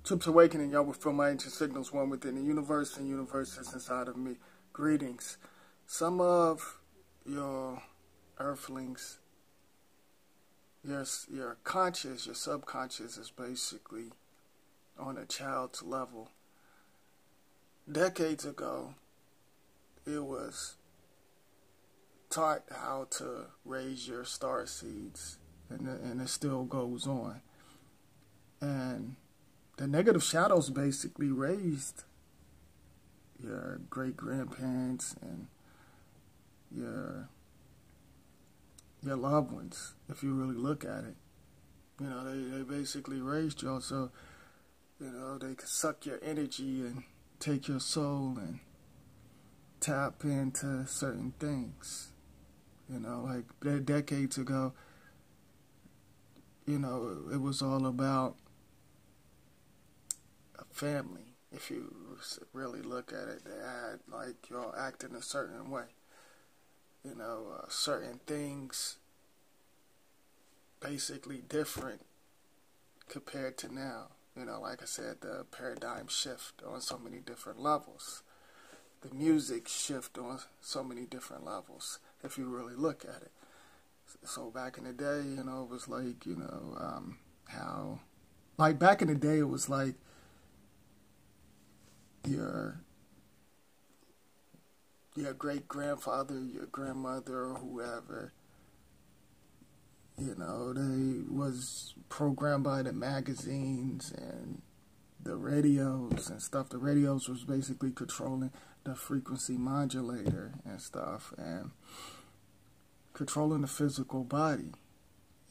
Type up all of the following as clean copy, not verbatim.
Troops awakening, y'all will feel my ancient signals, one within the universe, and universe is inside of me. Greetings. Some of your earthlings, your conscious, your subconscious is basically on a child's level. Decades ago, it was taught how to raise your star seeds, and it still goes on. And the negative shadows basically raised your great-grandparents and your loved ones, if you really look at it. You know, they basically raised y'all so, you know, they could suck your energy and take your soul and tap into certain things. You know, like decades ago, you know, it was all about a family. If you really look at it, they had, like, y'all acting a certain way. You know, certain things basically different compared to now. You know, like I said, the paradigm shift on so many different levels. The music shift on so many different levels, if you really look at it. So back in the day, you know, it was like, you know, how, like back in the day, it was like your great-grandfather, your grandmother, or whoever, you know, they was programmed by the magazines and the radios and stuff. The radios was basically controlling the frequency modulator and stuff, and controlling the physical body.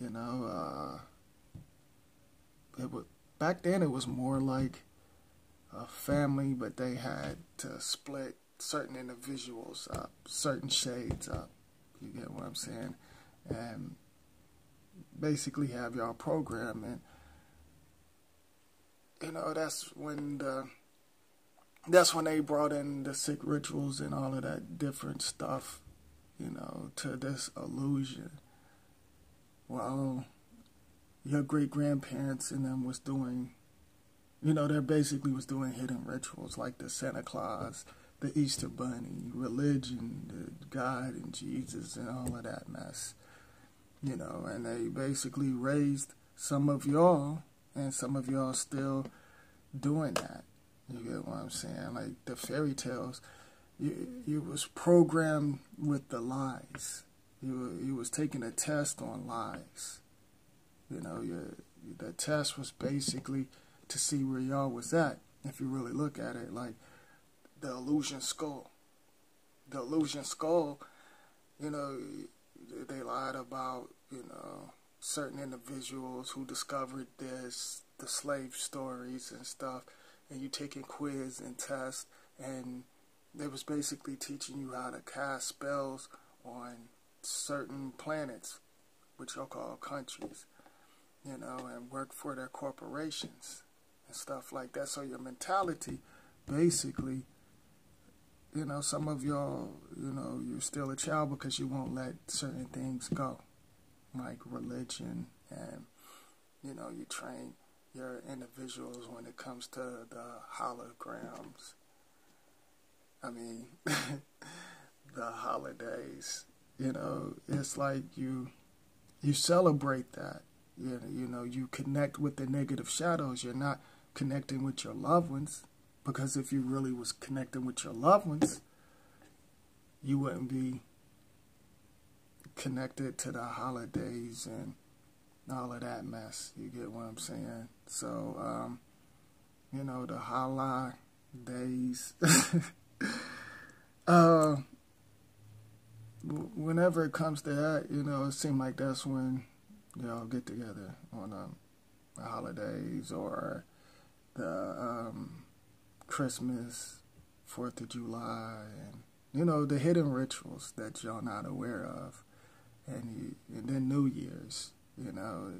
You know, it was, back then it was more like a family, but they had to split certain individuals up, certain shades up. You get what I'm saying? And basically have y'all program, and you know, that's when they brought in the sick rituals and all of that different stuff, you know, to this illusion. Well, your great-grandparents and them was doing, you know, they basically was doing hidden rituals like the Santa Claus, the Easter Bunny, religion, the God and Jesus and all of that mess. You know, and they basically raised some of y'all, and some of y'all still doing that. You get what I'm saying? Like the fairy tales, you was programmed with the lies. You was taking a test on lies. You know, the test was basically to see where y'all was at, if you really look at it, like the illusion skull. The illusion skull, you know, they lied about, you know, certain individuals who discovered this, the slave stories and stuff, and you taking quiz and tests, and they was basically teaching you how to cast spells on certain planets, which y'all call countries, you know, and work for their corporations and stuff like that. So your mentality, basically, you know, some of y'all, you know, you're still a child because you won't let certain things go, like religion, and, you know, you train your individuals when it comes to the holograms. I mean, the holidays, you know, it's like you celebrate that. You know, you connect with the negative shadows. You're not connecting with your loved ones. Because if you really was connecting with your loved ones, you wouldn't be connected to the holidays and all of that mess. You get what I'm saying? So, you know, the holidays, whenever it comes to that, you know, it seems like that's when y'all get together on the holidays, or the Christmas, 4th of July, and, you know, the hidden rituals that y'all not aware of. And then New Year's, you know,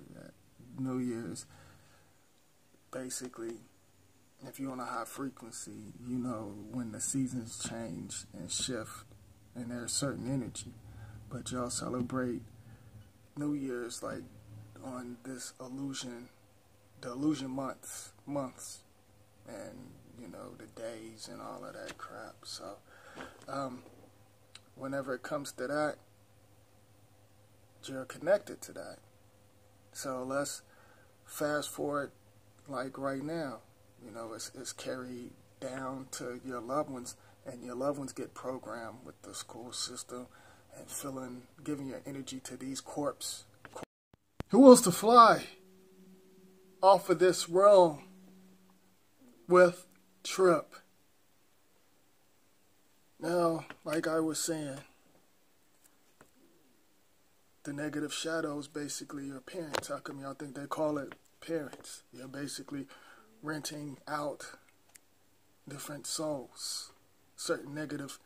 New Year's, basically, if you're on a high frequency, you know when the seasons change and shift, and there's certain energy. But y'all celebrate New Year's like on this illusion the illusion months, and you know, the days and all of that crap. So whenever it comes to that, you're connected to that. So let's fast forward, like right now, you know, it's carried down to your loved ones, and your loved ones get programmed with the school system and giving your energy to these corpses. Who wants to fly off of this realm with Trip? Now, like I was saying, the negative shadows basically your parents. How come y'all think they call it parents? You're basically renting out different souls, certain negative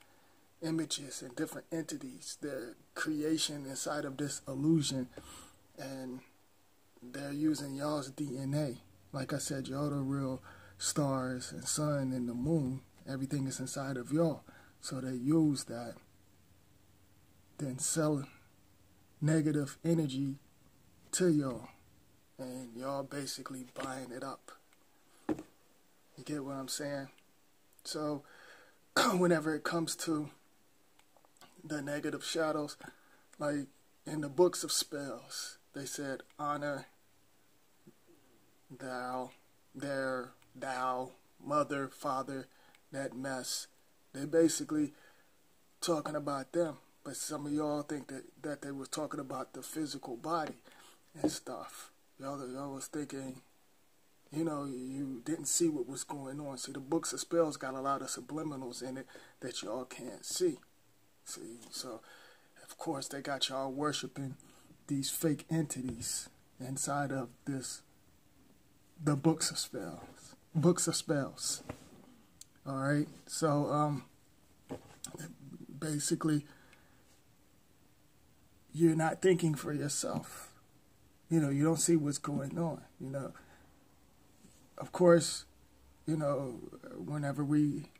images and different entities, their creation inside of this illusion, and they're using y'all's DNA. Like I said, y'all the real stars and sun and the moon. Everything is inside of y'all. So they use that, then selling negative energy to y'all, and y'all basically buying it up. You get what I'm saying? So whenever it comes to the negative shadows, like in the books of spells, they said honor thou, mother, father, that mess. They basically talking about them. But some of y'all think that they was talking about the physical body and stuff. Y'all was thinking, you know, you didn't see what was going on. See, the books of spells got a lot of subliminals in it that y'all can't see. See, so of course they got y'all worshiping these fake entities inside of the books of spells. Books of spells. All right. So basically, you're not thinking for yourself. You know, you don't see what's going on. You know, of course, you know, whenever we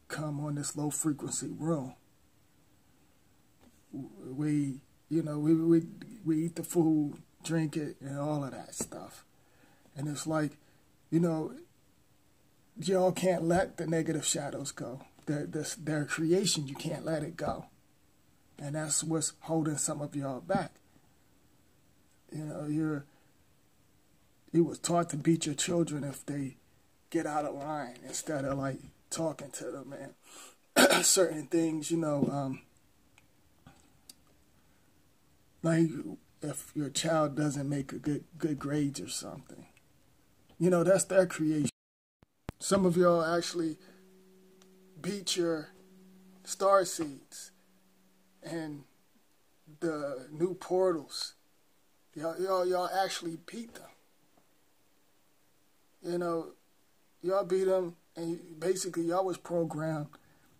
come on this low frequency room, we eat the food, drink it, and all of that stuff. And it's like, you know, y'all can't let the negative shadows go. Their creation, you can't let it go. And that's what's holding some of y'all back. You know, you was taught to beat your children if they get out of line, instead of like talking to them, and certain things, you know, like if your child doesn't make a good grades or something, you know, that's their creation. Some of y'all actually beat your star seeds and the new portals. Y'all actually beat them. You know, y'all beat them, and basically y'all was programmed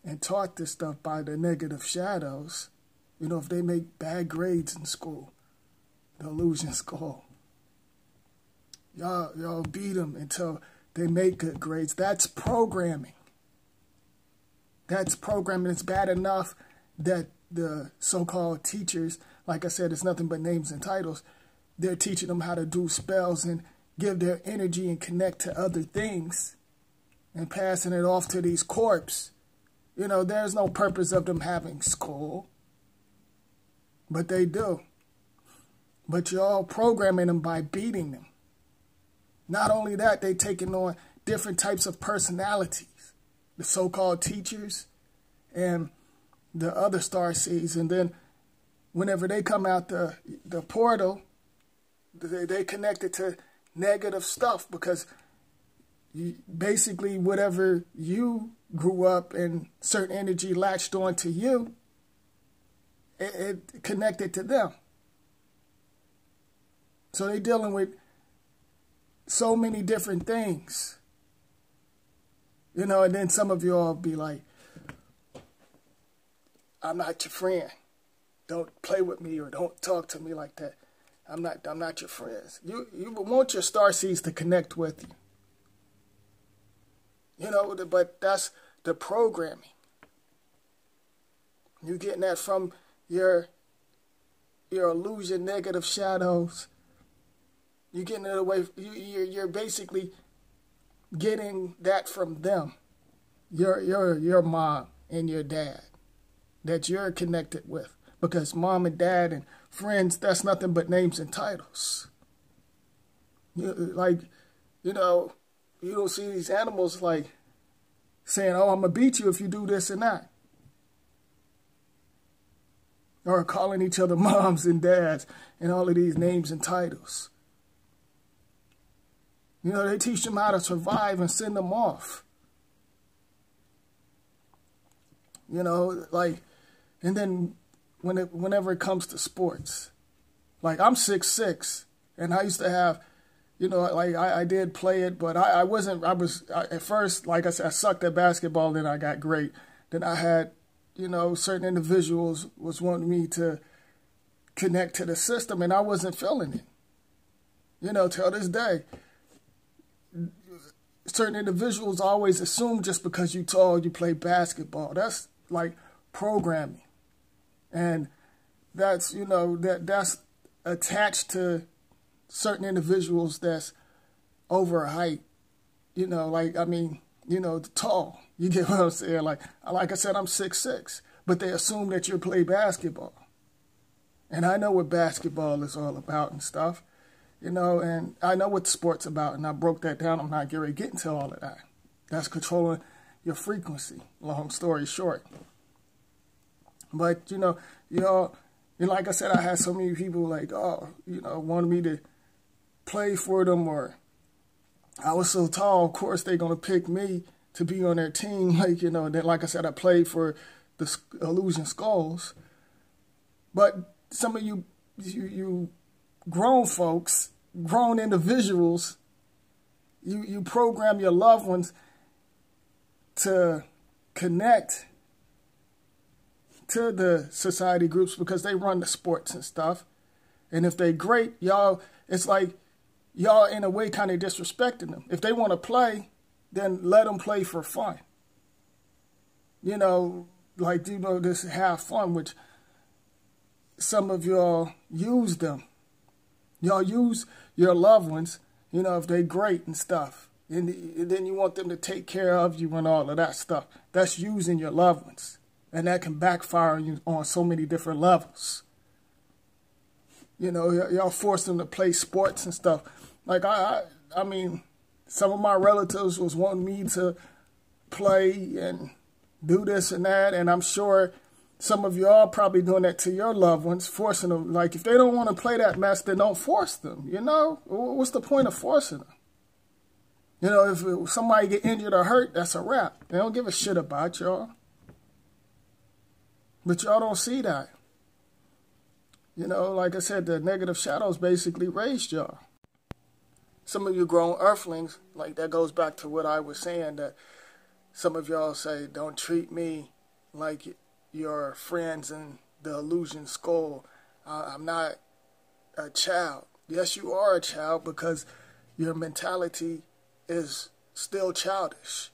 and taught this stuff by the negative shadows. You know, if they make bad grades in school, the illusion school, y'all beat them until they make good grades. That's programming. That's programming. It's bad enough that the so-called teachers, like I said, it's nothing but names and titles. They're teaching them how to do spells and give their energy and connect to other things and passing it off to these corpses. You know, there's no purpose of them having school, but they do. But you're all programming them by beating them. Not only that, they taking on different types of personalities, the so-called teachers and the other star seeds. And then whenever they come out the portal, they connected to negative stuff, because basically whatever you grew up and certain energy latched onto you, it connected to them. So they're dealing with so many different things. You know, and then some of you all be like, I'm not your friend. Don't play with me, or don't talk to me like that. I'm not your friends. You want your star seeds to connect with you. You know, but that's the programming. You're getting that from your illusion negative shadows You're getting it away. You're basically getting that from them. Your mom and your dad that you're connected with. Because mom and dad and friends, that's nothing but names and titles. Like, you don't see these animals like saying, oh, I'm going to beat you if you do this and that. Or calling each other moms and dads and all of these names and titles. They teach them how to survive and send them off. And then whenever it comes to sports, like I'm 6'6", and I used to have, I did play it, but I at first, like I said, I sucked at basketball, then I got great. Then I had, certain individuals was wanting me to connect to the system, and I wasn't feeling it. Till this day, certain individuals always assume just because you tall, you play basketball. That's like programming. And that's, that's attached to certain individuals that's over height, tall. You get what I'm saying? Like I said, I'm 6'6", but they assume that you play basketball. And I know what basketball is all about and stuff, and I know what sport's about, and I broke that down. I'm not going to get into all of that. That's controlling your frequency, long story short. But, like I said, I had so many people like, wanted me to play for them, or I was so tall, of course they're going to pick me to be on their team. Then, like I said, I played for the Illusion Skulls. But some of you grown folks, grown individuals, you program your loved ones to connect to the society groups because they run the sports and stuff. And if they great, y'all, it's like y'all in a way kind of disrespecting them. If they want to play, then let them play for fun. This have fun, which some of y'all use them. Y'all use your loved ones, if they great and stuff. And then you want them to take care of you and all of that stuff. That's using your loved ones. And that can backfire on you on so many different levels. Y'all force them to play sports and stuff. Like, I mean, some of my relatives was wanting me to play and do this and that. And I'm sure some of y'all probably doing that to your loved ones, forcing them. Like, if they don't want to play that mess, then don't force them, What's the point of forcing them? If somebody get injured or hurt, that's a wrap. They don't give a shit about y'all. But y'all don't see that. Like I said, the negative shadows basically raised y'all. Some of you grown earthlings, like that goes back to what I was saying, that some of y'all say, don't treat me like your friends in the Illusion Skull. I'm not a child. Yes, you are a child because your mentality is still childish.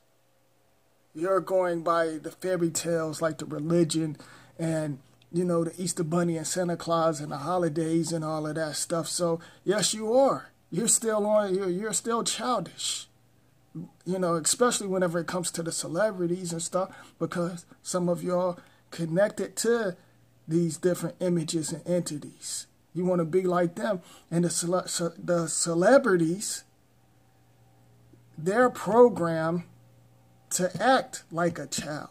You're going by the fairy tales, like the religion and, the Easter Bunny and Santa Claus and the holidays and all of that stuff. So, yes, you are. You're still childish. Especially whenever it comes to the celebrities and stuff, because some of y'all connected to these different images and entities. You want to be like them. And the celebrities, they're programmed to act like a child.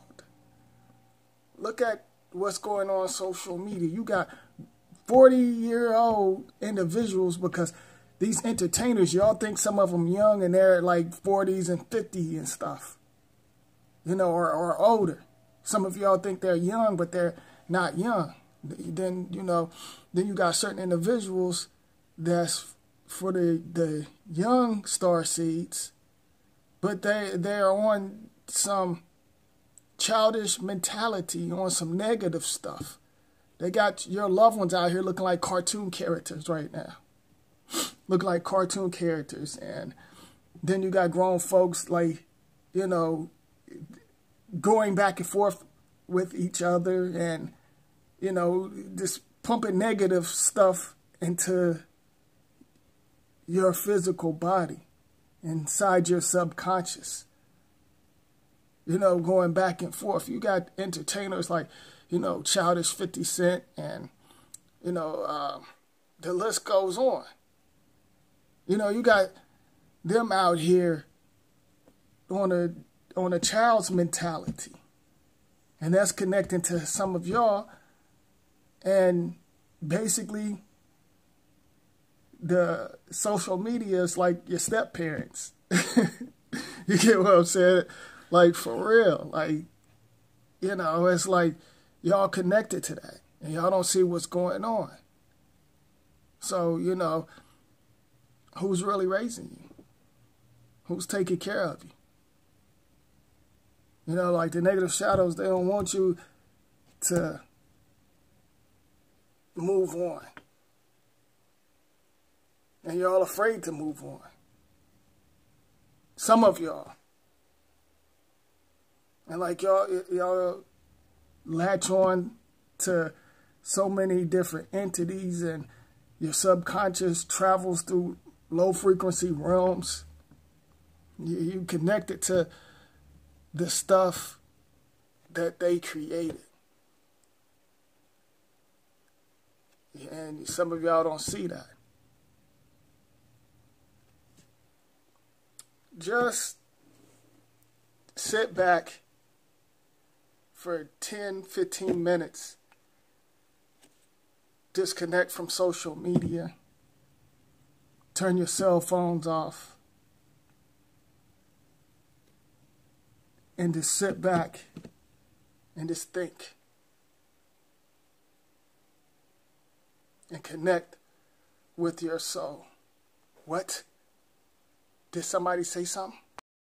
Look at what's going on social media. You got 40-year-old individuals, because these entertainers, y'all think some of them young and they're like 40s and 50 and stuff, or older. Some of y'all think they're young, but they're not young. Then, then you got certain individuals that's for the young star seeds, but they're on some childish mentality, on some negative stuff. They got your loved ones out here looking like cartoon characters right now. Look like cartoon characters. And then you got grown folks like, going back and forth with each other and, just pumping negative stuff into your physical body, inside your subconscious. You know, going back and forth. You got entertainers like, you know, Childish 50 Cent and, you know, the list goes on. You know, you got them out here on a child's mentality. And that's connecting to some of y'all. And basically, the social media is like your step parents. You get what I'm saying? Like, for real. Like, you know, it's like y'all connected to that. And y'all don't see what's going on. So, you know, who's really raising you? Who's taking care of you? You know, like the negative shadows, they don't want you to move on. And you're all afraid to move on. Some of y'all. And like y'all latch on to so many different entities, and your subconscious travels through low frequency realms. You connected to the stuff that they created. And some of y'all don't see that. Just sit back for 10, 15 minutes. Disconnect from social media. Turn your cell phones off. And just sit back and just think. And connect with your soul. What? Did somebody say something?